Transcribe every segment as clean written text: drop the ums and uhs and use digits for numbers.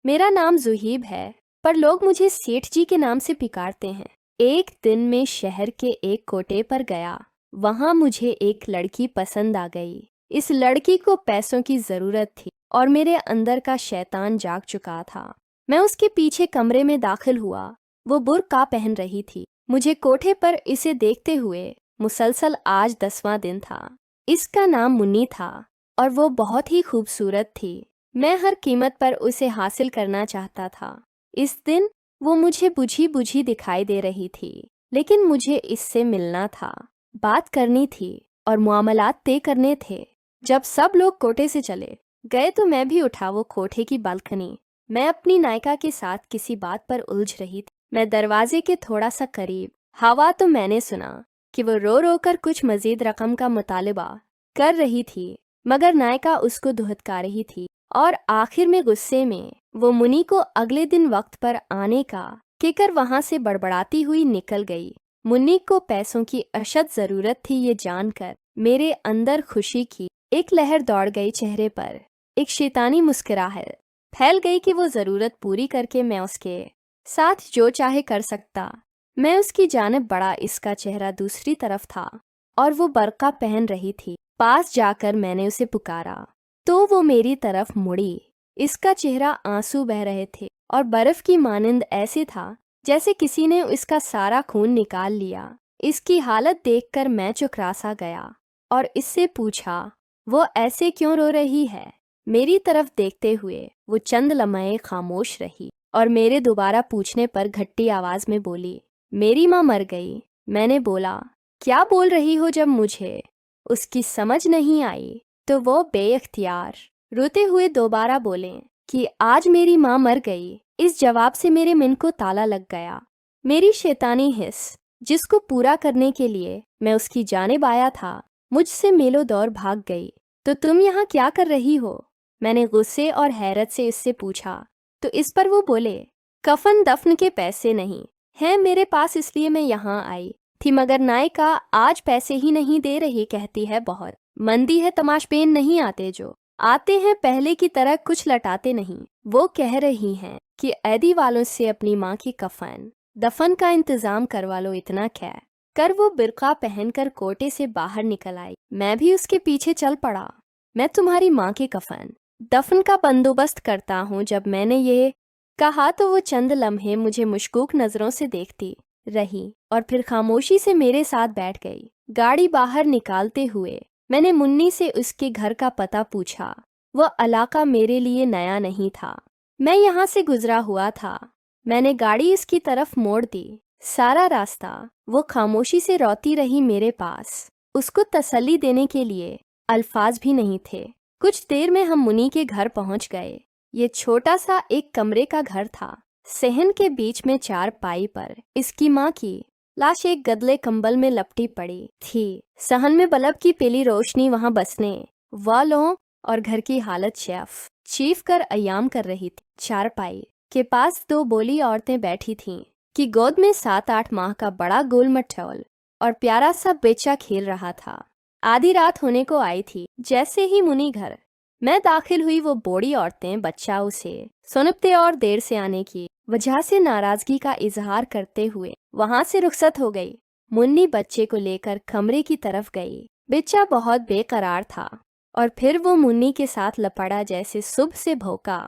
मेरा नाम जुहीब है, पर लोग मुझे सेठ जी के नाम से पुकारते हैं। एक दिन मैं शहर के एक कोटे पर गया। वहाँ मुझे एक लड़की पसंद आ गई। इस लड़की को पैसों की ज़रूरत थी और मेरे अंदर का शैतान जाग चुका था। मैं उसके पीछे कमरे में दाखिल हुआ। वो बुर्का पहन रही थी। मुझे कोठे पर इसे देखते हुए मुसलसल आज 10वां दिन था। इसका नाम मुन्नी था और वो बहुत ही खूबसूरत थी। मैं हर कीमत पर उसे हासिल करना चाहता था। इस दिन वो मुझे बुझी बुझी दिखाई दे रही थी, लेकिन मुझे इससे मिलना था, बात करनी थी और मामलात तय करने थे। जब सब लोग कोठे से चले गए तो मैं भी उठा वो कोठे की बालकनी। मैं अपनी नायिका के साथ किसी बात पर उलझ रही थी। मैं दरवाजे के थोड़ा सा करीब हवा तो मैंने सुना कि वो रो रो कर कुछ मजीद रकम का मुतालिबा कर रही थी, मगर नायिका उसको धुतका रही थी और आखिर में गुस्से में वो मुनी को अगले दिन वक्त पर आने का कहकर वहां से बड़बड़ाती हुई निकल गई। मुन्नी को पैसों की अशद जरूरत थी, ये जानकर मेरे अंदर खुशी की एक लहर दौड़ गई चेहरे पर। एक शैतानी मुस्कुराहट फैल गई कि वो जरूरत पूरी करके मैं उसके साथ जो चाहे कर सकता। मैं उसकी जानिब बढ़ा। इसका चेहरा दूसरी तरफ था और वो बरका पहन रही थी। पास जाकर मैंने उसे पुकारा तो वो मेरी तरफ मुड़ी। इसका चेहरा आंसू बह रहे थे और बर्फ की मानिंद ऐसे था जैसे किसी ने इसका सारा खून निकाल लिया। इसकी हालत देखकर मैं चुकरा सा गया और इससे पूछा, वो ऐसे क्यों रो रही है? मेरी तरफ देखते हुए वो चंद लम्हे खामोश रही और मेरे दोबारा पूछने पर घट्टी आवाज में बोली, मेरी माँ मर गई। मैंने बोला, क्या बोल रही हो? जब मुझे उसकी समझ नहीं आई तो वो बेइख्तियार रोते हुए दोबारा बोले कि आज मेरी माँ मर गई। इस जवाब से मेरे मन को ताला लग गया। मेरी शैतानी हिस्स जिसको पूरा करने के लिए मैं उसकी जानिब आया था, मुझसे मेलो दौर भाग गई। तो तुम यहाँ क्या कर रही हो? मैंने गुस्से और हैरत से इससे पूछा। तो इस पर वो बोले, कफन दफन के पैसे नहीं हैं मेरे पास, इसलिए मैं यहाँ आई थी, मगर नायिका आज पैसे ही नहीं दे रही, कहती है बहुत मंदी है, तमाशबीन नहीं आते, जो आते हैं पहले की तरह कुछ लटाते नहीं। वो कह रही हैं कि ऐदी वालों से अपनी माँ की कफन दफन का इंतजाम करवा लो। इतना कह कर वो बिरका पहनकर कोटे से बाहर निकल आई। मैं भी उसके पीछे चल पड़ा। मैं तुम्हारी माँ के कफन दफन का बंदोबस्त करता हूँ। जब मैंने ये कहा तो वो चंद लम्हे मुझे मुश्कूक नजरों से देखती रही और फिर खामोशी से मेरे साथ बैठ गई। गाड़ी बाहर निकालते हुए मैंने मुन्नी से उसके घर का पता पूछा। वह इलाका मेरे लिए नया नहीं था, मैं यहाँ से गुजरा हुआ था। मैंने गाड़ी इसकी तरफ मोड़ दी। सारा रास्ता वो खामोशी से रोती रही मेरे पास। उसको तसल्ली देने के लिए अल्फाज भी नहीं थे। कुछ देर में हम मुन्नी के घर पहुँच गए। ये छोटा सा एक कमरे का घर था। सहन के बीच में चारपाई पर इसकी माँ की लाश एक गदले कंबल में लपटी पड़ी थी। सहन में बल्ब की पीली रोशनी वहां बसने वालों और घर की हालत चीफ कर अयाम कर रही थी। चारपाई के पास 2 बोली औरतें बैठी थीं कि गोद में 7-8 माह का बड़ा गोल मटोल और प्यारा सा बच्चा खेल रहा था। आधी रात होने को आई थी। जैसे ही मुनी घर मैं दाखिल हुई, वो बूढ़ी औरतें बच्चा उसे सुनपते और देर से आने की वजह से नाराजगी का इजहार करते हुए वहां से रुखसत हो गई। मुन्नी बच्चे को लेकर कमरे की तरफ गई। बच्चा बहुत बेकरार था और फिर वो मुन्नी के साथ लपड़ा जैसे सुबह से भौंका।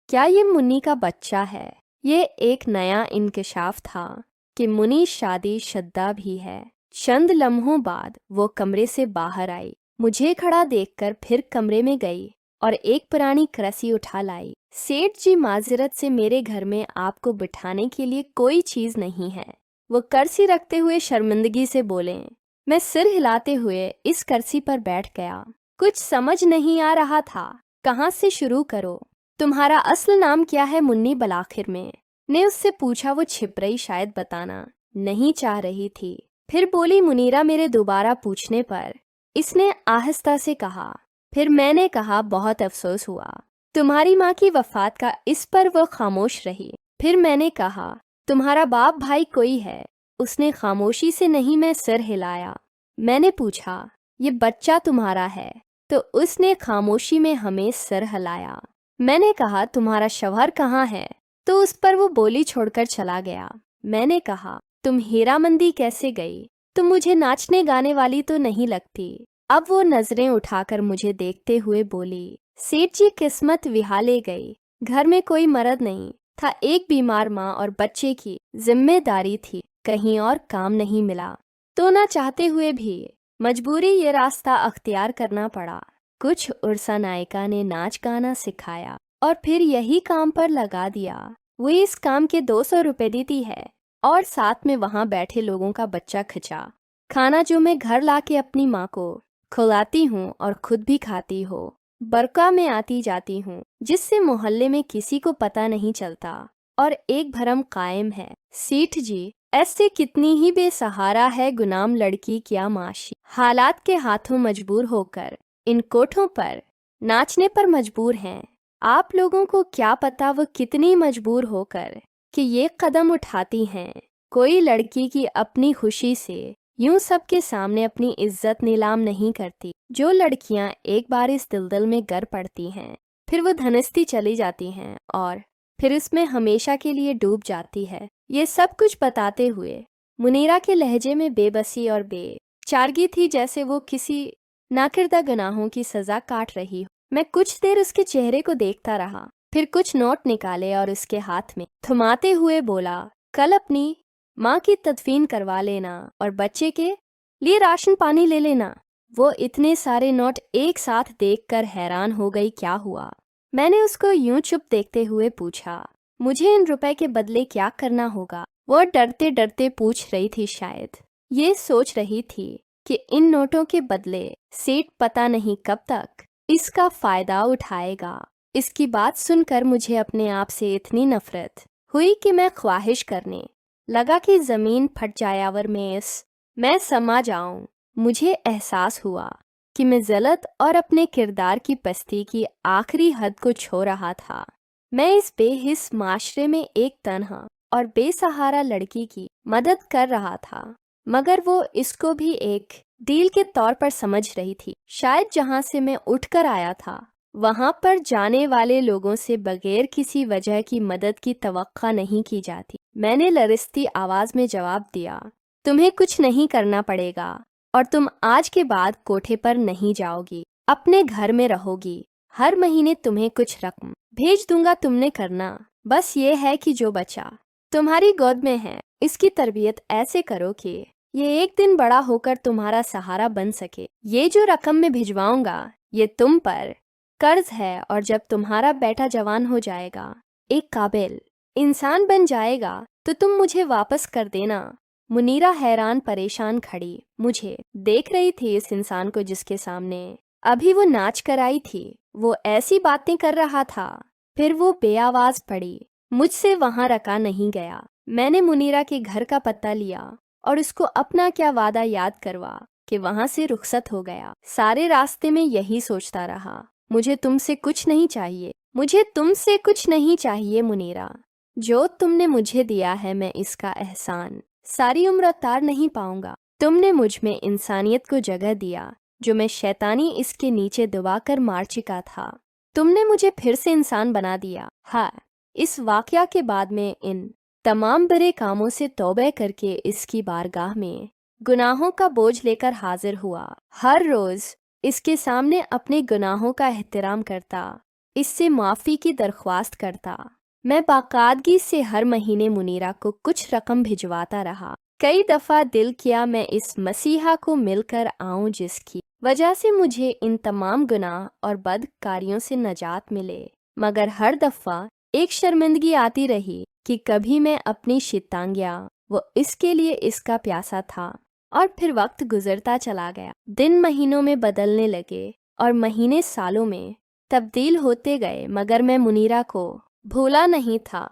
क्या ये मुन्नी का बच्चा है? ये एक नया इंकशाफ था कि मुन्नी शादी शुदा भी है। चंद लम्हों बाद वो कमरे से बाहर आई। मुझे खड़ा देखकर फिर कमरे में गई और एक पुरानी करसी उठा लाई। सेठ जी, माजरत से मेरे घर में आपको बिठाने के लिए कोई चीज नहीं है। वो करसी रखते हुए शर्मिंदगी से बोले। मैं सिर हिलाते हुए इस करसी पर बैठ गया। कुछ समझ नहीं आ रहा था, कहाँ से शुरू करो। तुम्हारा असल नाम क्या है? मुन्नी बलाखिर में ने उससे पूछा। वो छिप रही, शायद बताना नहीं चाह रही थी। फिर बोली मुनीरा। मेरे दोबारा पूछने पर इसने आहिस्ता से कहा। फिर मैंने कहा, बहुत अफसोस हुआ तुम्हारी माँ की वफात का। इस पर वो खामोश रही। फिर मैंने कहा, तुम्हारा बाप भाई कोई है? उसने खामोशी से नहीं मैं सिर हिलाया। मैंने पूछा, ये बच्चा तुम्हारा है? तो उसने खामोशी में हमें सिर हिलाया। میں نے کہا تمہارا شوہر کہاں ہے؟ تو اس پر وہ بولی چھوڑ کر چلا گیا۔ میں نے کہا تم ہیرا مندی کیسے گئی؟ تم مجھے ناچنے گانے والی تو نہیں لگتی۔ اب وہ نظریں اٹھا کر مجھے دیکھتے ہوئے بولی، سیٹھ جی قسمت وہالے گئی، گھر میں کوئی مرد نہیں تھا، ایک بیمار ماں اور بچے کی ذمہ داری تھی، کہیں اور کام نہیں ملا تو نہ چاہتے ہوئے بھی مجبوری یہ راستہ اختیار کرنا پڑا۔ کچھ عرصہ نائکا نے ناچ گانا سکھایا اور پھر یہی کام پر لگا دیا۔ وہ اس کام کے 200 روپے دیتی ہے اور ساتھ میں وہاں بیٹھے لوگوں کا بچہ کھچا کھانا جو میں گھر لا کے اپنی ماں کو کھلاتی ہوں اور خود بھی کھاتی ہو۔ برقع میں آتی جاتی ہوں جس سے محلے میں کسی کو پتہ نہیں چلتا اور ایک بھرم قائم ہے۔ سیٹھ جی ایسے کتنی ہی بے سہارا ہے غلام لڑکی کیا معاشی حالات کے ہاتھوں مجبور ہو کر ان کوٹھوں پر ناچنے پر مجبور ہیں۔ آپ لوگوں کو کیا پتا وہ کتنی مجبور ہو کر کہ یہ قدم اٹھاتی ہیں۔ کوئی لڑکی کی اپنی خوشی سے یوں سب کے سامنے اپنی عزت نیلام نہیں کرتی۔ جو لڑکیاں ایک بار اس دلدل میں گر پڑتی ہیں پھر وہ دھنستی چلی جاتی ہیں اور پھر اس میں ہمیشہ کے لیے ڈوب جاتی ہے۔ یہ سب کچھ بتاتے ہوئے منیرا کے لہجے میں بے بسی اور بے چارگی تھی، جیسے وہ کسی ناکردہ گناہوں کی سزا کاٹ رہی ہو۔ میں کچھ دیر اس کے چہرے کو دیکھتا رہا، پھر کچھ نوٹ نکالے اور اس کے ہاتھ میں تھماتے ہوئے بولا، کل اپنی ماں کی تدفین کروا لینا اور بچے کے لیے راشن پانی لے لینا۔ وہ اتنے سارے نوٹ ایک ساتھ دیکھ کر حیران ہو گئی، کیا ہوا؟ میں نے اس کو یوں چپ دیکھتے ہوئے پوچھا، مجھے ان روپے کے بدلے کیا کرنا ہوگا؟ وہ ڈرتے ڈرتے پوچھ رہی تھی، شاید یہ سوچ رہی تھی کہ ان نوٹوں کے بدلے سیٹ پتہ نہیں کب تک اس کا فائدہ اٹھائے گا۔ اس کی بات سن کر مجھے اپنے آپ سے اتنی نفرت ہوئی کہ میں خواہش کرنے لگا کہ زمین پھٹ جائے اور میں سما جاؤں۔ مجھے احساس ہوا کہ میں ذلت اور اپنے کردار کی پستی کی آخری حد کو چھو رہا تھا۔ میں اس بے حس معاشرے میں ایک تنہا اور بے سہارا لڑکی کی مدد کر رہا تھا، مگر وہ اس کو بھی ایک ڈیل کے طور پر سمجھ رہی تھی۔ شاید جہاں سے میں اٹھ کر آیا تھا وہاں پر جانے والے لوگوں سے بغیر کسی وجہ کی مدد کی توقع نہیں کی جاتی۔ میں نے لرزتی آواز میں جواب دیا، تمہیں کچھ نہیں کرنا پڑے گا اور تم آج کے بعد کوٹھے پر نہیں جاؤ گی، اپنے گھر میں رہو گی۔ ہر مہینے تمہیں کچھ رقم بھیج دوں گا، تم نے کرنا بس یہ ہے کہ جو بچہ تمہاری گود میں ہے اس کی تربیت ایسے کرو کہ یہ ایک دن بڑا ہو کر تمہارا سہارا بن سکے۔ یہ جو رقم میں بھجواؤں گا یہ تم پر قرض ہے، اور جب تمہارا بیٹا جوان ہو جائے گا، ایک قابل انسان بن جائے گا تو تم مجھے واپس کر دینا۔ منیرا حیران پریشان کھڑی مجھے دیکھ رہی تھی، اس انسان کو جس کے سامنے ابھی وہ ناچ کر آئی تھی وہ ایسی باتیں کر رہا تھا۔ پھر وہ بے آواز پڑی، مجھ سے وہاں رکا نہیں گیا۔ میں نے منیرا کے گھر کا پتہ لیا اور اس کو اپنا کیا وعدہ یاد کروا کہ وہاں سے رخصت ہو گیا۔ سارے راستے میں یہی سوچتا رہا، مجھے تم سے کچھ نہیں چاہیے، مجھے تم سے کچھ نہیں چاہیے منیرا۔ جو تم نے مجھے دیا ہے میں اس کا احسان ساری عمر اتار نہیں پاؤں گا۔ تم نے مجھ میں انسانیت کو جگہ دیا جو میں شیطانی اس کے نیچے دبا کر مار چکا تھا۔ تم نے مجھے پھر سے انسان بنا دیا۔ ہاں، اس واقعہ کے بعد میں ان تمام برے کاموں سے توبہ کر کے اس کی بارگاہ میں گناہوں کا بوجھ لے کر حاضر ہوا۔ ہر روز اس کے سامنے اپنے گناہوں کا احترام کرتا، اس سے معافی کی درخواست کرتا۔ میں باقاعدگی سے ہر مہینے منیرا کو کچھ رقم بھجواتا رہا۔ کئی دفعہ دل کیا میں اس مسیحا کو مل کر آؤں جس کی وجہ سے مجھے ان تمام گناہ اور بد کاریوں سے نجات ملے، مگر ہر دفعہ ایک شرمندگی آتی رہی کہ کبھی میں اپنی شیطانگیاں وہ اس کے لیے اس کا پیاسا تھا۔ اور پھر وقت گزرتا چلا گیا، دن مہینوں میں بدلنے لگے اور مہینے سالوں میں تبدیل ہوتے گئے، مگر میں منیرا کو بھولا نہیں تھا۔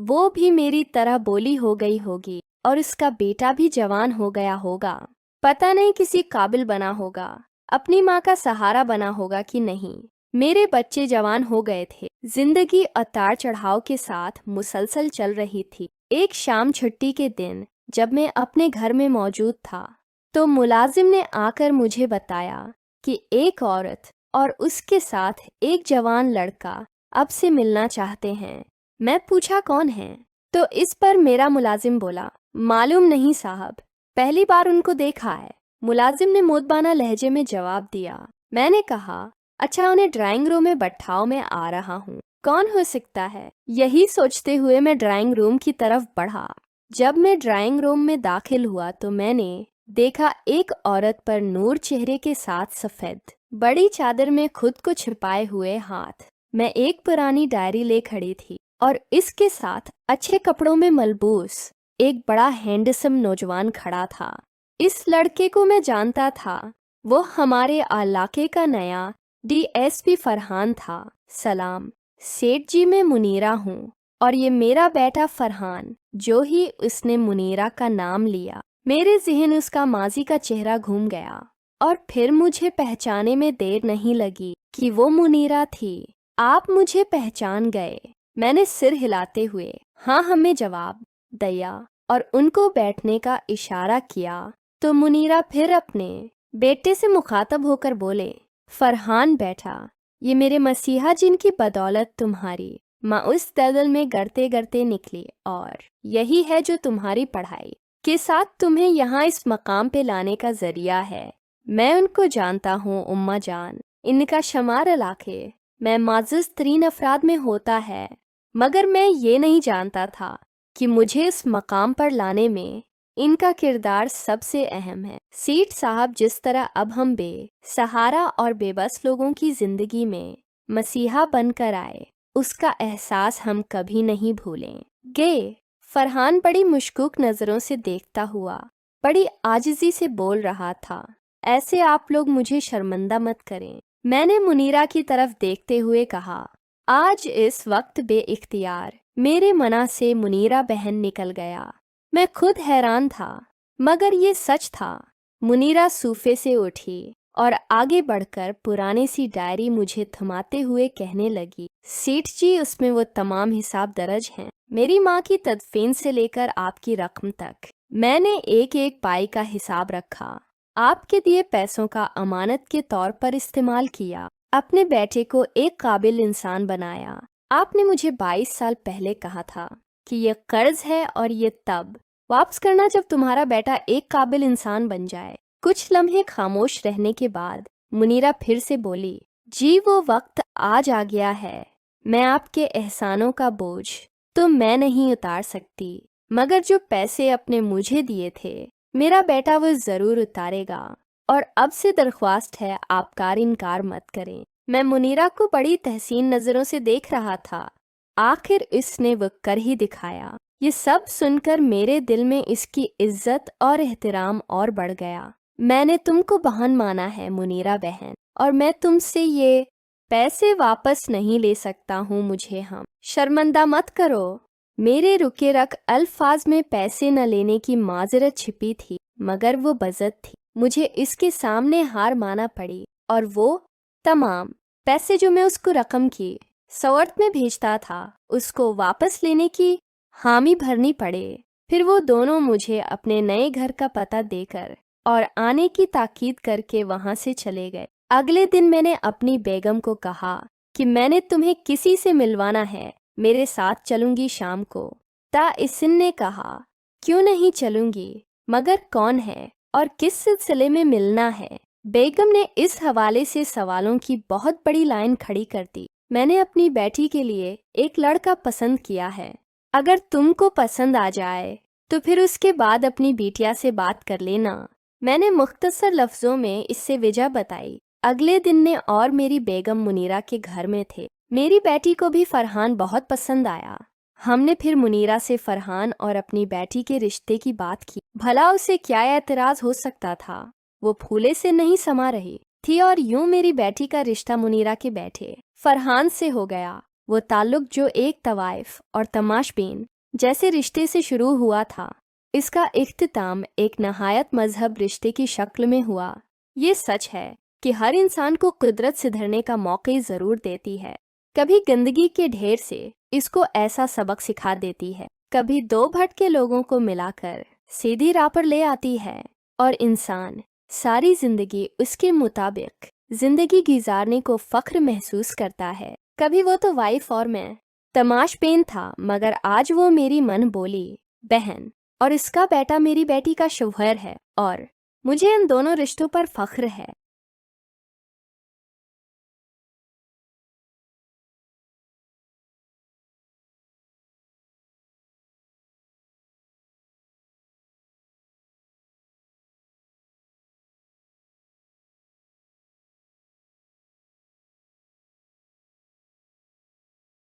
وہ بھی میری طرح بولی ہو گئی ہوگی اور اس کا بیٹا بھی جوان ہو گیا ہوگا، پتہ نہیں کسی قابل بنا ہوگا، اپنی ماں کا سہارا بنا ہوگا کہ نہیں۔ میرے بچے جوان ہو گئے تھے، زندگی اتار چڑھاؤ کے ساتھ مسلسل چل رہی تھی۔ ایک شام چھٹی کے دن جب میں اپنے گھر میں موجود تھا تو ملازم نے آ کر مجھے بتایا کہ ایک عورت اور اس کے ساتھ ایک جوان لڑکا अब से मिलना चाहते हैं। मैं पूछा कौन है, तो इस पर मेरा मुलाजिम बोला, मालूम नहीं साहब, पहली बार उनको देखा है। मुलाजिम ने मोदबाना लहजे में जवाब दिया। मैंने कहा, अच्छा उन्हें ड्राइंग रूम में बैठाओ, मैं आ रहा हूँ। कौन हो सकता है, यही सोचते हुए मैं ड्राइंग रूम की तरफ बढ़ा। जब मैं ड्राइंग रूम में दाखिल हुआ तो मैंने देखा एक औरत पर नूर चेहरे के साथ सफ़ेद बड़ी चादर में खुद को छिपाए हुए हाथ। मैं एक पुरानी डायरी ले खड़ी थी और इसके साथ अच्छे कपड़ों में मलबूस एक बड़ा हैंडसम नौजवान खड़ा था। इस लड़के को मैं जानता था, वो हमारे इलाके का नया डीएसपी फरहान था। सलाम सेठ जी, मैं मुनीरा हूँ और ये मेरा बेटा फरहान। जो ही उसने मुनीरा का नाम लिया, मेरे ज़हन उसका माजी का चेहरा घूम गया और फिर मुझे पहचाने में देर नहीं लगी कि वो मुनीरा थी। आप मुझे पहचान गए? मैंने सिर हिलाते हुए हाँ हमें जवाब दिया और उनको बैठने का इशारा किया तो मुनीरा फिर अपने बेटे से मुखातब होकर बोले, फरहान बेटा, ये मेरे मसीहा जिनकी बदौलत तुम्हारी माँ उस दलदल में गड़ते गड़ते निकली और यही है जो तुम्हारी पढ़ाई के साथ तुम्हें यहाँ इस मकाम पे लाने का जरिया है। मैं उनको जानता हूँ उम्मा जान, इनका शमार इलाके मैं माज़िज़ तरीन अफराद में होता है, मगर मैं ये नहीं जानता था कि मुझे इस मकाम पर लाने में इनका किरदार सबसे अहम है। सेठ साहब जिस तरह अब हम बेसहारा और बेबस लोगों की जिंदगी में मसीहा बनकर आए, उसका एहसास हम कभी नहीं भूलेंगे। फरहान बड़ी मुश्कुक नज़रों से देखता हुआ बड़ी आजिज़ी से बोल रहा था, ऐसे आप लोग मुझे शर्मिंदा मत करें। मैंने मुनीरा की तरफ देखते हुए कहा, आज इस वक्त बेइख्तियार मेरे मना से मुनीरा बहन निकल गया। मैं खुद हैरान था, मगर ये सच था। मुनीरा सोफे से उठी और आगे बढ़कर पुरानी सी डायरी मुझे थमाते हुए कहने लगी, सेठ जी, उसमें वो तमाम हिसाब दर्ज हैं, मेरी माँ की तदफीन से लेकर आपकी रकम तक। मैंने एक एक पाई का हिसाब रखा, आपके दिए पैसों का अमानत के तौर पर इस्तेमाल किया, अपने बेटे को एक काबिल इंसान बनाया। आपने मुझे 22 साल पहले कहा था कि ये कर्ज है और ये तब वापस करना जब तुम्हारा बेटा एक काबिल इंसान बन जाए। कुछ लम्हे खामोश रहने के बाद मुनीरा फिर से बोली, जी वो वक्त आज आ गया है। मैं आपके एहसानों का बोझ तो मैं नहीं उतार सकती, मगर जो पैसे अपने मुझे दिए थे मेरा बेटा वो जरूर उतारेगा। और अब से दरख्वास्त है, आप कार इनकार मत करें। मैं मुनीरा को बड़ी तहसीन नज़रों से देख रहा था। आखिर इसने वो कर ही दिखाया। ये सब सुनकर मेरे दिल में इसकी इज्जत और एहतराम और बढ़ गया। मैंने तुमको बहन माना है मुनीरा बहन, और मैं तुमसे ये पैसे वापस नहीं ले सकता हूँ। मुझे हम शर्मिंदा मत करो। मेरे रुके रख अल्फाज में पैसे न लेने की माजरत छिपी थी, मगर वो बज़त थी। मुझे इसके सामने हार माना पड़ी और वो तमाम पैसे जो मैं उसको रकम की सवर्त में भेजता था उसको वापस लेने की हामी भरनी पड़े। फिर वो दोनों मुझे अपने नए घर का पता देकर और आने की ताकीद करके वहां से चले गए। अगले दिन मैंने अपनी बेगम को कहा कि मैंने तुम्हें किसी से मिलवाना है, मेरे साथ चलूंगी शाम को। इसिन ने कहा, क्यों नहीं चलूंगी, मगर कौन है और किस सिलसिले में मिलना है। बेगम ने इस हवाले से सवालों की बहुत बड़ी लाइन खड़ी कर दी। मैंने अपनी बेटी के लिए एक लड़का पसंद किया है, अगर तुमको पसंद आ जाए तो फिर उसके बाद अपनी बिटिया से बात कर लेना। मैंने मुख्तसर लफ्ज़ों में इससे वजह बताई। अगले दिन ने और मेरी बेगम मुनीरा के घर में थे। मेरी बेटी को भी फरहान बहुत पसंद आया। हमने फिर मुनीरा से फरहान और अपनी बेटी के रिश्ते की बात की। भला उसे क्या एतराज़ हो सकता था, वो फूले से नहीं समा रही थी। और यूं मेरी बेटी का रिश्ता मुनीरा के बेटे फरहान से हो गया। वो ताल्लुक जो एक तवाइफ और तमाशबीन जैसे रिश्ते से शुरू हुआ था, इसका इख्तिताम एक नहायत मजहब रिश्ते की शक्ल में हुआ। ये सच है कि हर इंसान को कुदरत सुधरने का मौका ज़रूर देती है। कभी गंदगी के ढेर से इसको ऐसा सबक सिखा देती है, कभी दो भटके लोगों को मिलाकर सीधी राह पर ले आती है और इंसान सारी जिंदगी उसके मुताबिक जिंदगी गुजारने को फख्र महसूस करता है। کبھی وہ تو وائف اور میں تماش بین تھا، مگر آج وہ میری من بولی بہن اور اس کا بیٹا میری بیٹی کا شوہر ہے، اور مجھے ان دونوں رشتوں پر فخر ہے۔